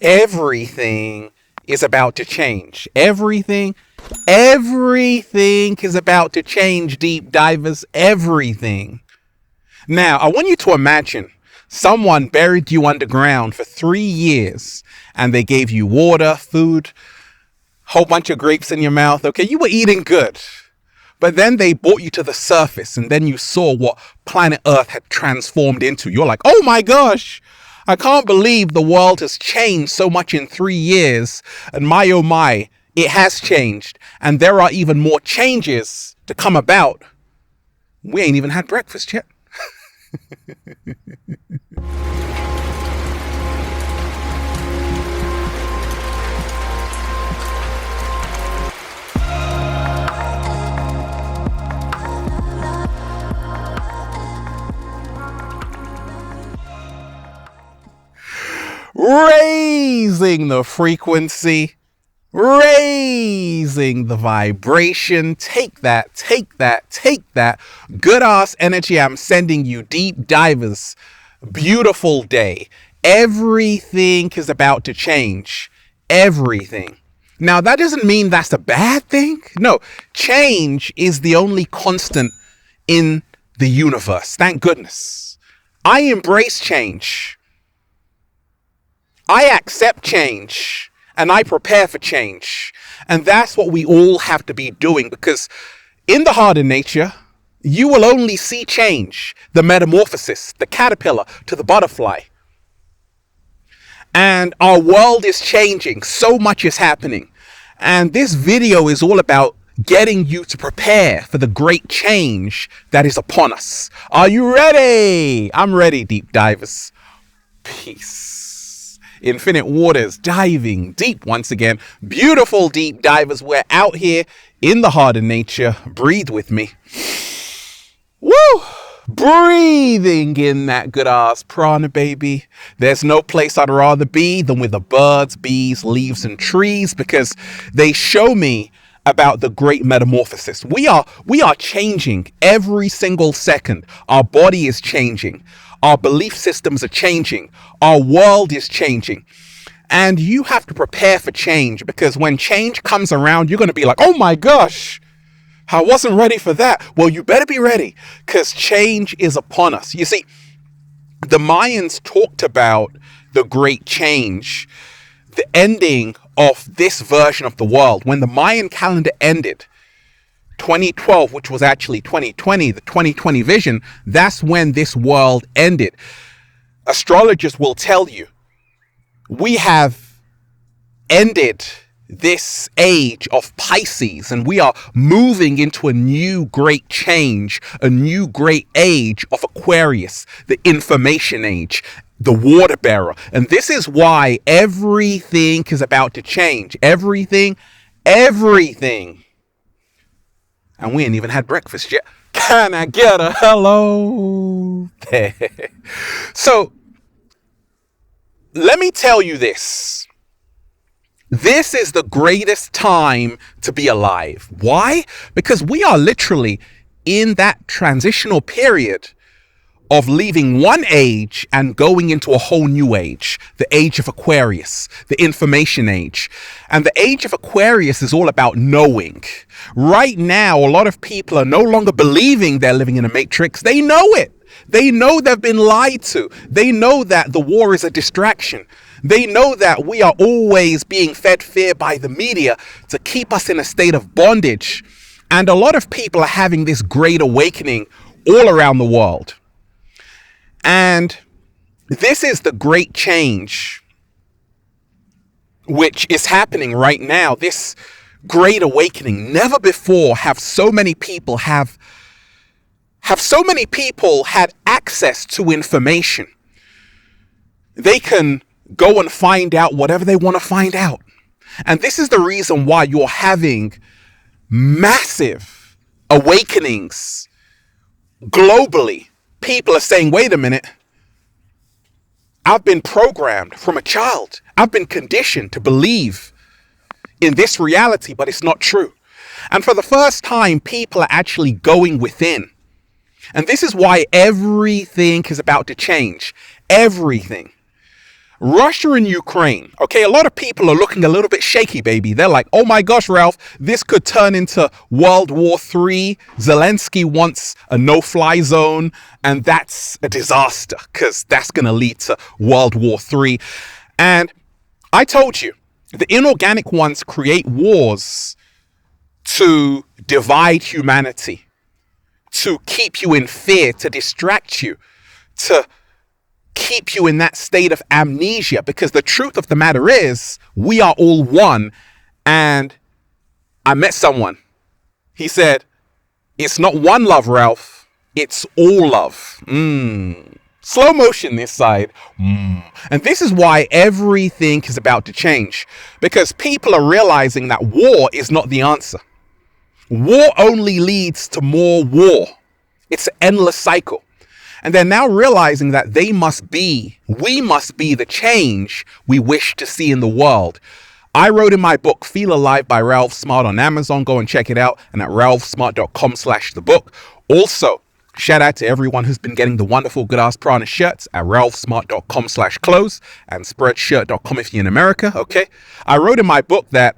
Everything is about to change. Everything is about to change, deep divers. Everything. Now, I want you to imagine someone buried you underground for 3 years and they gave you water, food, whole bunch of grapes in your mouth. Okay, you were eating good. But then they brought you to the surface and then you saw what planet Earth had transformed into. You're like, oh my gosh, I can't believe the world has changed so much in 3 years. And my, oh my, it has changed. And there are even more changes to come about. We ain't even had breakfast yet. Raising the frequency, raising the vibration. Take that, take that, take that. Good ass energy I'm sending you, deep divers. Beautiful day. Everything is about to change. Everything. Now, that doesn't mean that's a bad thing. No, change is the only constant in the universe. Thank goodness. I embrace change. I accept change and I prepare for change. And that's what we all have to be doing, because in the heart of nature, you will only see change, the metamorphosis, the caterpillar to the butterfly. And our world is changing. So much is happening. And this video is all about getting you to prepare for the great change that is upon us. Are you ready? I'm ready, deep divers. Peace. Infinite waters, diving deep once again. Beautiful deep divers. We're out here in the heart of nature. Breathe with me. Woo! Breathing in that good ass prana, baby. There's no place I'd rather be than with the birds, bees, leaves, and trees, because they show me about the great metamorphosis. We are changing every single second. Our body is changing. Our belief systems are changing. Our world is changing. And you have to prepare for change, because when change comes around, you're going to be like, oh my gosh, I wasn't ready for that. Well, you better be ready, because change is upon us. You see, the Mayans talked about the great change, the ending of this version of the world. When the Mayan calendar ended, 2012, which was actually 2020, the 2020 vision, that's when this world ended. Astrologers will tell you, we have ended this age of Pisces and we are moving into a new great change, a new great age of Aquarius, the information age, the water bearer. And this is why everything is about to change. Everything. And we ain't even had breakfast yet. Can I get a hello? So, let me tell you this. This is the greatest time to be alive. Why? Because we are literally in that transitional period of leaving one age and going into a whole new age, the age of Aquarius, the information age. And the age of Aquarius is all about knowing. Right now, a lot of people are no longer believing they're living in a matrix. They know it. They know they've been lied to. They know that the war is a distraction. They know that we are always being fed fear by the media to keep us in a state of bondage. And a lot of people are having this great awakening all around the world. And this is the great change which is happening right now. This great awakening. Never before have so many people had access to information. They can go and find out whatever they want to find out. And this is the reason why you're having massive awakenings globally. People are saying, wait a minute, I've been programmed from a child. I've been conditioned to believe in this reality, but it's not true. And for the first time, people are actually going within. And this is why everything is about to change. Everything. Russia and Ukraine. Okay, a lot of people are looking a little bit shaky, baby. They're like, oh my gosh, Ralph, this could turn into World War III. Zelensky wants a no-fly zone, and that's a disaster because that's going to lead to World War III. And I told you, the inorganic ones create wars to divide humanity, to keep you in fear, to distract you, to keep you in that state of amnesia, because the truth of the matter is we are all one. And I met someone, he said, it's not one love, Ralph, it's all love. Slow motion this side. And this is why everything is about to change, because people are realizing that war is not the answer. War only leads to more war. It's an endless cycle. And they're now realizing that we must be the change we wish to see in the world. I wrote in my book, Feel Alive by Ralph Smart on Amazon. Go and check it out. And at ralphsmart.com/thebook. Also, shout out to everyone who's been getting the wonderful Good Ass Prana shirts at ralphsmart.com/clothes and spreadshirt.com if you're in America. Okay. I wrote in my book that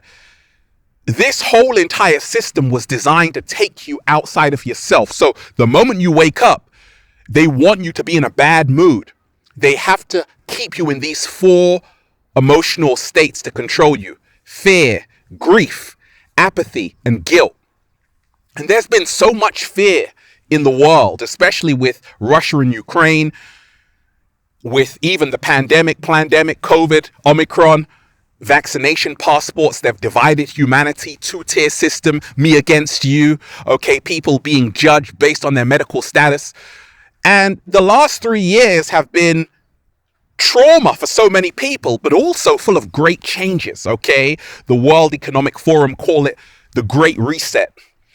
this whole entire system was designed to take you outside of yourself. So the moment you wake up, they want you to be in a bad mood. They have to keep you in these 4 emotional states to control you: fear, grief, apathy, and guilt. And there's been so much fear in the world, especially with Russia and Ukraine, with even the pandemic, COVID, Omicron, vaccination passports. They've divided humanity, 2-tier system, me against you. Okay, people being judged based on their medical status. And the last 3 years have been trauma for so many people, but also full of great changes, okay? The World Economic Forum call it the Great Reset.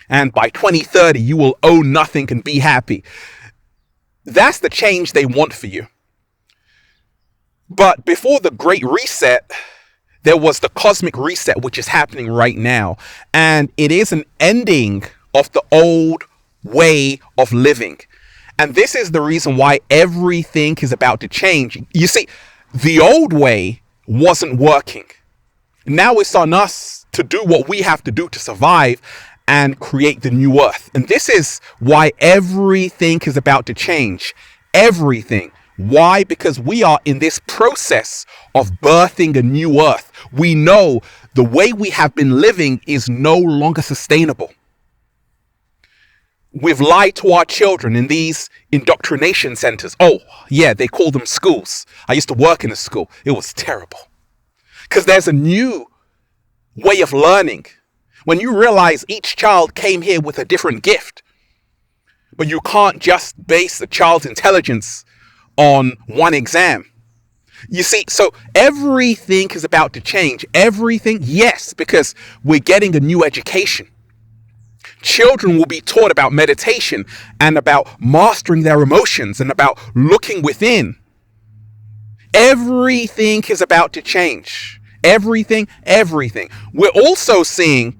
And by 2030, you will own nothing and be happy. That's the change they want for you. But before the Great Reset, there was the Cosmic Reset, which is happening right now. And it is an ending of the old way of living. And this is the reason why everything is about to change. You see, the old way wasn't working. Now it's on us to do what we have to do to survive and create the new earth. And this is why everything is about to change. Everything. Why? Because we are in this process of birthing a new earth. We know the way we have been living is no longer sustainable. We've lied to our children in these indoctrination centers. Oh, yeah, they call them schools. I used to work in a school. It was terrible. Because there's a new way of learning. When you realize each child came here with a different gift, but you can't just base the child's intelligence on one exam. You see, so everything is about to change. Everything, yes, because we're getting a new education. Children will be taught about meditation and about mastering their emotions and about looking within. Everything is about to change. Everything. We're also seeing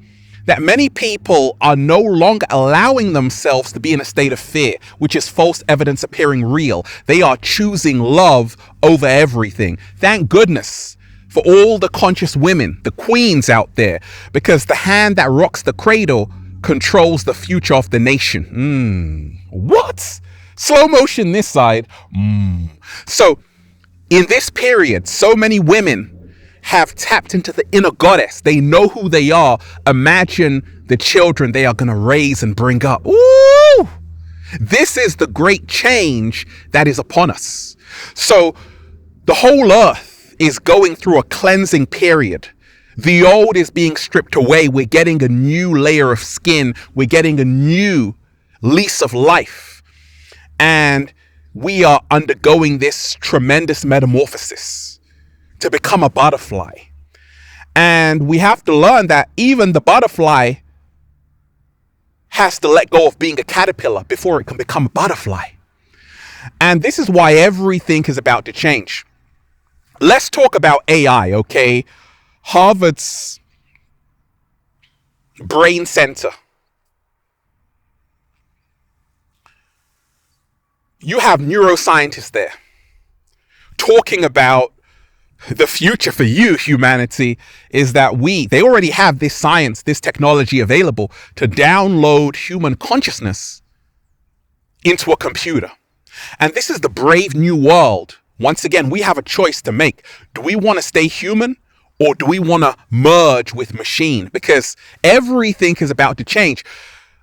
that many people are no longer allowing themselves to be in a state of fear, which is false evidence appearing real. They are choosing love over everything. Thank goodness for all the conscious women, the queens out there, because the hand that rocks the cradle controls the future of the nation. What? Slow motion this side. So in this period, so many women have tapped into the inner goddess. They know who they are. Imagine the children they are going to raise and bring up. Ooh! This is the great change that is upon us. So the whole earth is going through a cleansing period. The old is being stripped away. We're getting a new layer of skin. We're getting a new lease of life. And we are undergoing this tremendous metamorphosis to become a butterfly. And we have to learn that even the butterfly has to let go of being a caterpillar before it can become a butterfly. And this is why everything is about to change. Let's talk about AI, okay? Harvard's Brain Center. You have neuroscientists there talking about The future for you, humanity, is that they already have this science, this technology available to download human consciousness into a computer. And this is the brave new world. Once again, we have a choice to make. Do we want to stay human, or do we want to merge with machine? Because everything is about to change.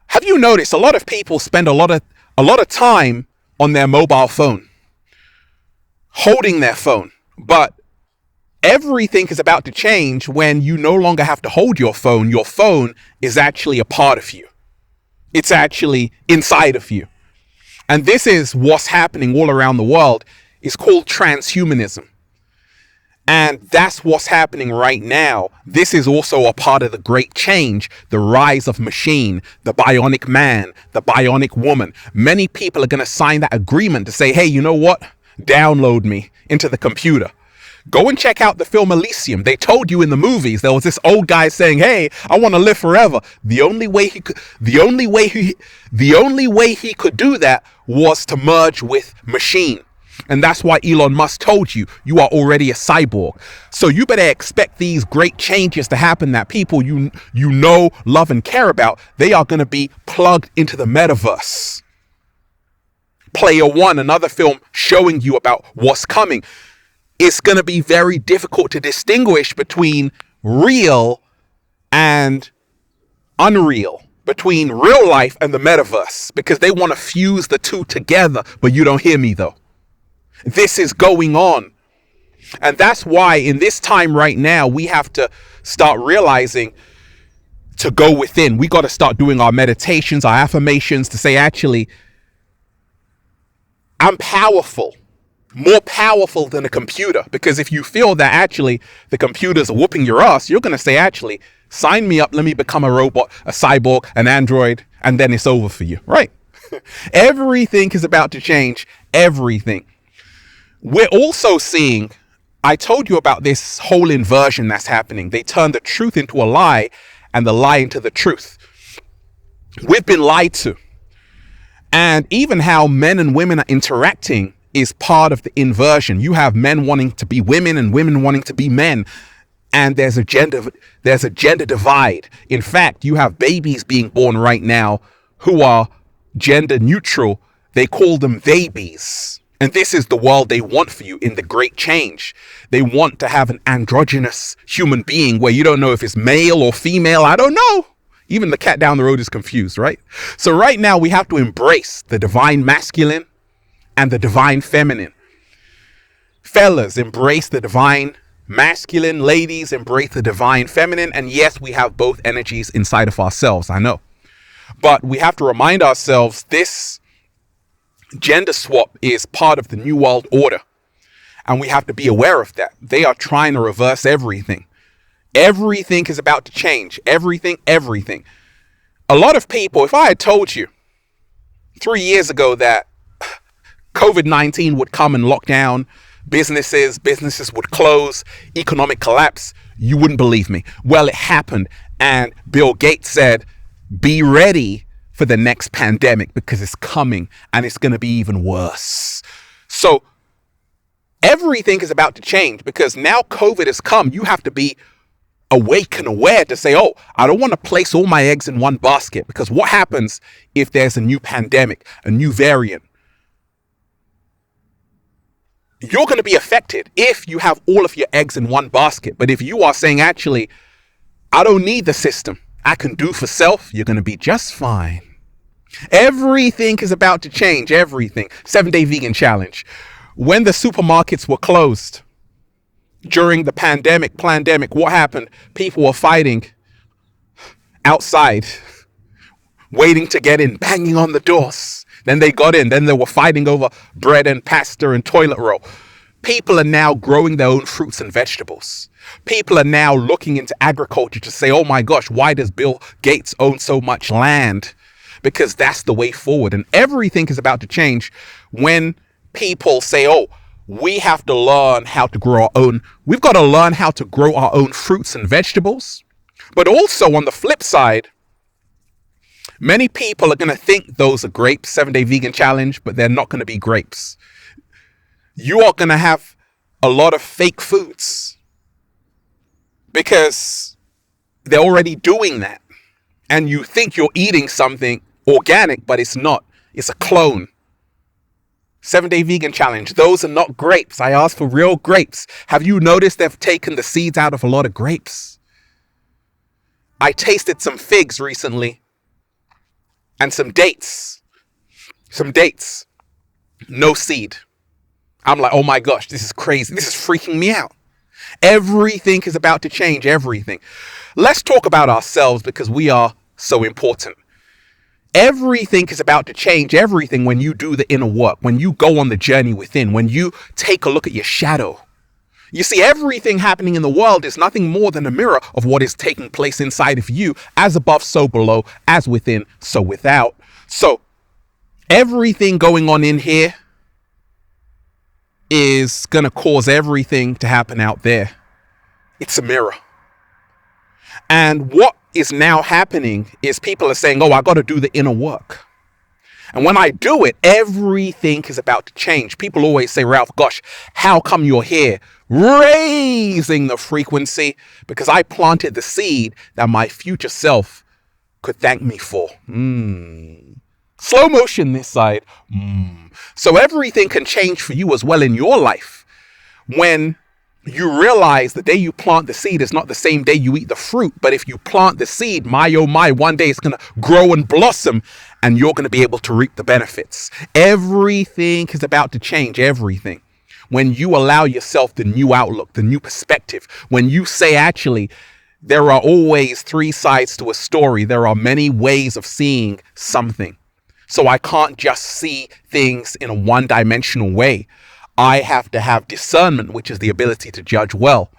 Have you noticed a lot of people spend a lot of time on their mobile phone, holding their phone, but everything is about to change when you no longer have to hold your phone. Your phone is actually a part of you. It's actually inside of you. And this is what's happening all around the world. It's called transhumanism. And that's what's happening right now. This is also a part of the great change, the rise of machine, the bionic man, the bionic woman. Many people are going to sign that agreement to say, hey, you know what? Download me into the computer. Go and check out the film Elysium. They told you in the movies, there was this old guy saying, hey, I want to live forever. The only way he could do that was to merge with machine. And that's why Elon Musk told you, you are already a cyborg. So you better expect these great changes to happen, that people you know, love, and care about, they are going to be plugged into the metaverse. Player One, another film showing you about what's coming. It's going to be very difficult to distinguish between real and unreal, between real life and the metaverse, because they want to fuse the two together. But you don't hear me though. This is going on. And that's why in this time right now, we have to start realizing to go within. We got to start doing our meditations, our affirmations, to say, actually, I'm powerful, more powerful than a computer. Because if you feel that actually the computers are whooping your ass, you're going to say, actually, sign me up. Let me become a robot, a cyborg, an android, and then it's over for you, right? Everything is about to change. Everything. We're also seeing, I told you about this whole inversion that's happening. They turn the truth into a lie and the lie into the truth. We've been lied to. And even how men and women are interacting is part of the inversion. You have men wanting to be women and women wanting to be men. And there's a gender divide. In fact, you have babies being born right now who are gender neutral. They call them babies. And this is the world they want for you in the great change. They want to have an androgynous human being where you don't know if it's male or female. I don't know. Even the cat down the road is confused, right? So right now we have to embrace the divine masculine and the divine feminine. Fellas, embrace the divine masculine. Ladies, embrace the divine feminine. And yes, we have both energies inside of ourselves. I know. But we have to remind ourselves this gender swap is part of the New World Order. And we have to be aware of that. They are trying to reverse everything. Everything is about to change. Everything. A lot of people, if I had told you 3 years ago that COVID-19 would come and lock down businesses would close, economic collapse, you wouldn't believe me. Well, it happened. And Bill Gates said, be ready for the next pandemic because it's coming and it's going to be even worse. So everything is about to change because now COVID has come. You have to be awake and aware to say, oh, I don't want to place all my eggs in one basket, because what happens if there's a new pandemic, a new variant? You're going to be affected if you have all of your eggs in one basket. But if you are saying, actually, I don't need the system, I can do for self, you're going to be just fine. Everything is about to change. Everything. 7-day vegan challenge. When the supermarkets were closed during the pandemic, what happened? People were fighting outside, waiting to get in, banging on the doors. Then they got in. Then they were fighting over bread and pasta and toilet roll. People are now growing their own fruits and vegetables. People are now looking into agriculture to say, oh my gosh, why does Bill Gates own so much land? Because that's the way forward. And everything is about to change when people say, oh, we have to learn how to grow our own. We've got to learn how to grow our own fruits and vegetables. But also on the flip side, many people are going to think those are grapes, 7-day vegan challenge, but they're not going to be grapes. You are going to have a lot of fake foods because they're already doing that. And you think you're eating something organic, but it's not. It's a clone. 7-day vegan challenge. Those are not grapes. I asked for real grapes. Have you noticed they've taken the seeds out of a lot of grapes? I tasted some figs recently and some dates. No seed. I'm like, oh my gosh, this is crazy. This is freaking me out. Everything is about to change, everything. Let's talk about ourselves because we are so important. Everything is about to change, everything, when you do the inner work, when you go on the journey within, when you take a look at your shadow. You see, everything happening in the world is nothing more than a mirror of what is taking place inside of you, as above, so below, as within, so without. So everything going on in here is going to cause everything to happen out there. It's a mirror. And what is now happening is people are saying, oh, I got to do the inner work. And when I do it, everything is about to change. People always say, Ralph, gosh, how come you're here raising the frequency? Because I planted the seed that my future self could thank me for. Slow motion this side. So everything can change for you as well in your life when you realize the day you plant the seed is not the same day you eat the fruit. But if you plant the seed, my oh my, one day it's going to grow and blossom and you're going to be able to reap the benefits. Everything is about to change, everything. When you allow yourself the new outlook, the new perspective, when you say, actually, there are always three sides to a story. There are many ways of seeing something. So I can't just see things in a one-dimensional way. I have to have discernment, which is the ability to judge well.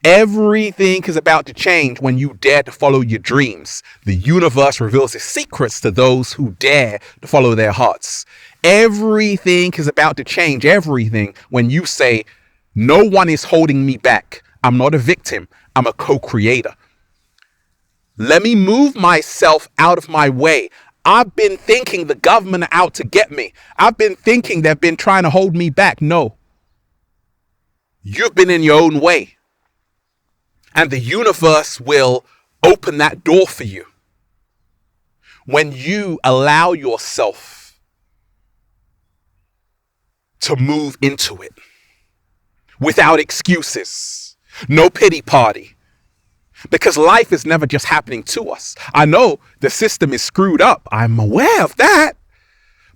Everything is about to change when you dare to follow your dreams. The universe reveals its secrets to those who dare to follow their hearts. Everything is about to change, everything, when you say, no one is holding me back. I'm not a victim. I'm a co-creator. Let me move myself out of my way. I've been thinking the government are out to get me. I've been thinking they've been trying to hold me back. No. You've been in your own way. And the universe will open that door for you. When you allow yourself to move into it without excuses, no pity party. Because life is never just happening to us. I know the system is screwed up. I'm aware of that.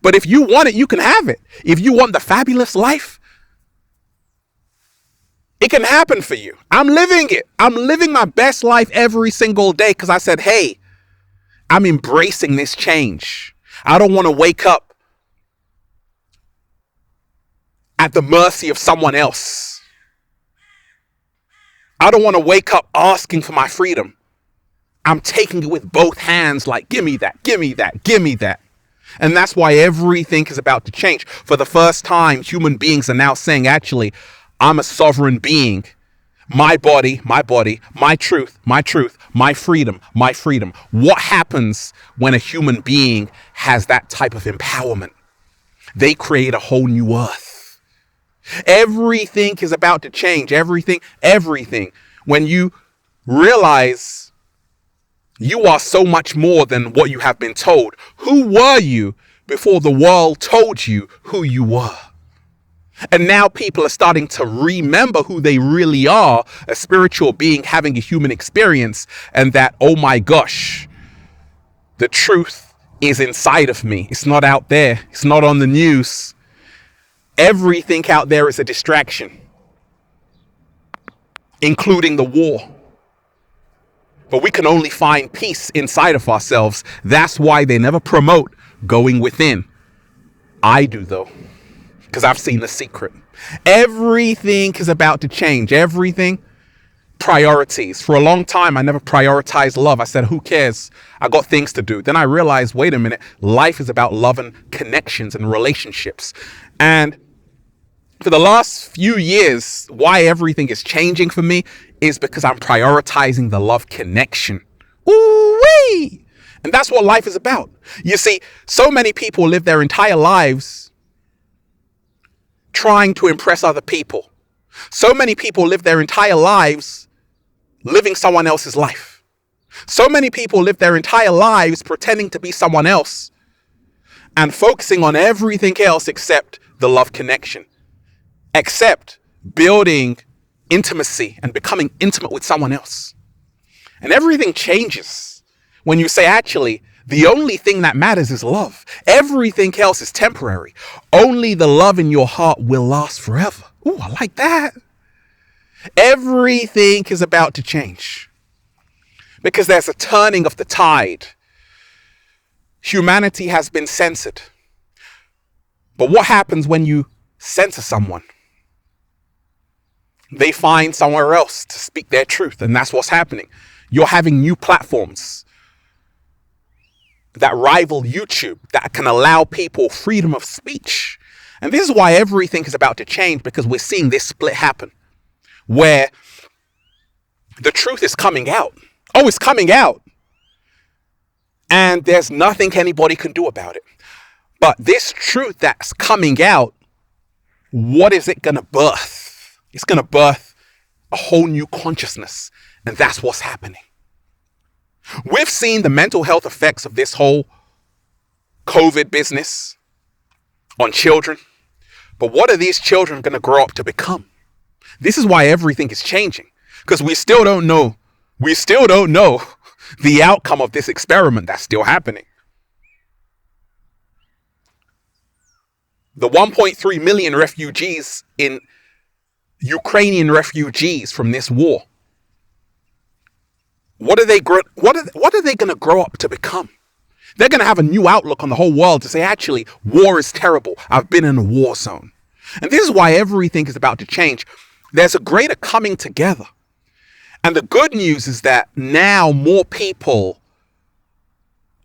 But if you want it, you can have it. If you want the fabulous life, it can happen for you. I'm living it. I'm living my best life every single day because I said, hey, I'm embracing this change. I don't want to wake up at the mercy of someone else. I don't want to wake up asking for my freedom. I'm taking it with both hands like, give me that, give me that, give me that. And that's why everything is about to change. For the first time, human beings are now saying, actually, I'm a sovereign being. My body, my truth, my freedom, my freedom. What happens when a human being has that type of empowerment? They create a whole new earth. Everything is about to change. Everything. When you realize you are so much more than what you have been told. Who were you before the world told you who you were? And now people are starting to remember who they really are, a spiritual being having a human experience, and that, oh my gosh, the truth is inside of me. It's not out there. It's not on the news. Everything out there is a distraction, including the war. But we can only find peace inside of ourselves. That's why they never promote going within. I do, though, because I've seen the secret. Everything is about to change. Everything. Priorities. For a long time, I never prioritized love. I said, who cares? I got things to do. Then I realized, wait a minute, life is about love and connections and relationships. And for the last few years, why everything is changing for me is because I'm prioritizing the love connection. Ooh-wee! And that's what life is about. You see, so many people live their entire lives trying to impress other people. So many people live their entire lives living someone else's life. So many people live their entire lives pretending to be someone else and focusing on everything else except the love connection, except building intimacy and becoming intimate with someone else. And everything changes when you say, actually, the only thing that matters is love. Everything else is temporary. Only the love in your heart will last forever. Ooh, I like that. Everything is about to change because there's a turning of the tide. Humanity has been censored. But what happens when you censor someone? They find somewhere else to speak their truth, and that's what's happening. You're having new platforms that rival YouTube, that can allow people freedom of speech. And this is why everything is about to change, because we're seeing this split happen, where the truth is coming out. Oh, it's coming out. And there's nothing anybody can do about it. But this truth that's coming out, what is it going to birth? It's going to birth a whole new consciousness. And that's what's happening. We've seen the mental health effects of this whole COVID business on children. But what are these children going to grow up to become? This is why everything is changing, because we still don't know. We still don't know the outcome of this experiment that's still happening. The 1.3 million refugees in Ukrainian refugees from this war. What are they going to grow up to become? They're going to have a new outlook on the whole world to say, actually, war is terrible. I've been in a war zone. And this is why everything is about to change. There's a greater coming together. And the good news is that now more people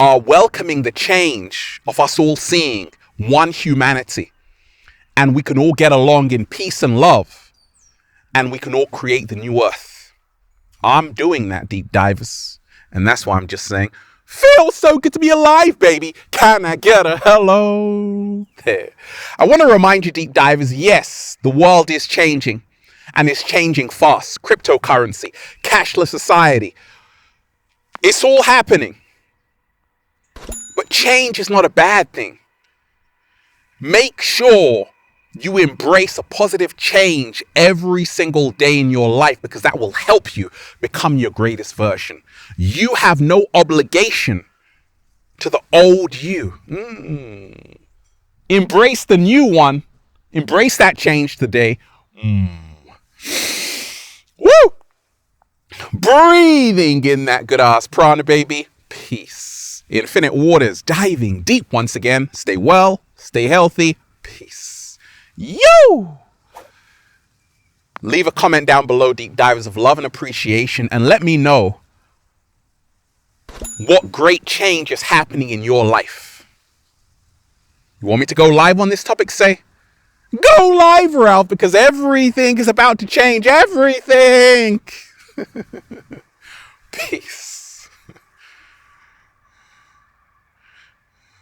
are welcoming the change of us all seeing one humanity. And we can all get along in peace and love. And we can all create the new earth. I'm doing that, deep divers. And that's why I'm just saying, feels so good to be alive, baby. Can I get a hello? There. I want to remind you, deep divers, yes, the world is changing. And it's changing fast. Cryptocurrency, cashless society. It's all happening. But change is not a bad thing. Make sure you embrace a positive change every single day in your life, because that will help you become your greatest version. You have no obligation to the old you. Embrace the new one. Embrace that change today. Woo! Breathing in that good ass prana, baby. Peace. Infinite waters, diving deep once again. Stay well, stay healthy. Peace. You! Leave a comment down below, deep divers of love and appreciation, and let me know what great change is happening in your life. You want me to go live on this topic? Say, go live, Ralph, because everything is about to change. Everything. Peace.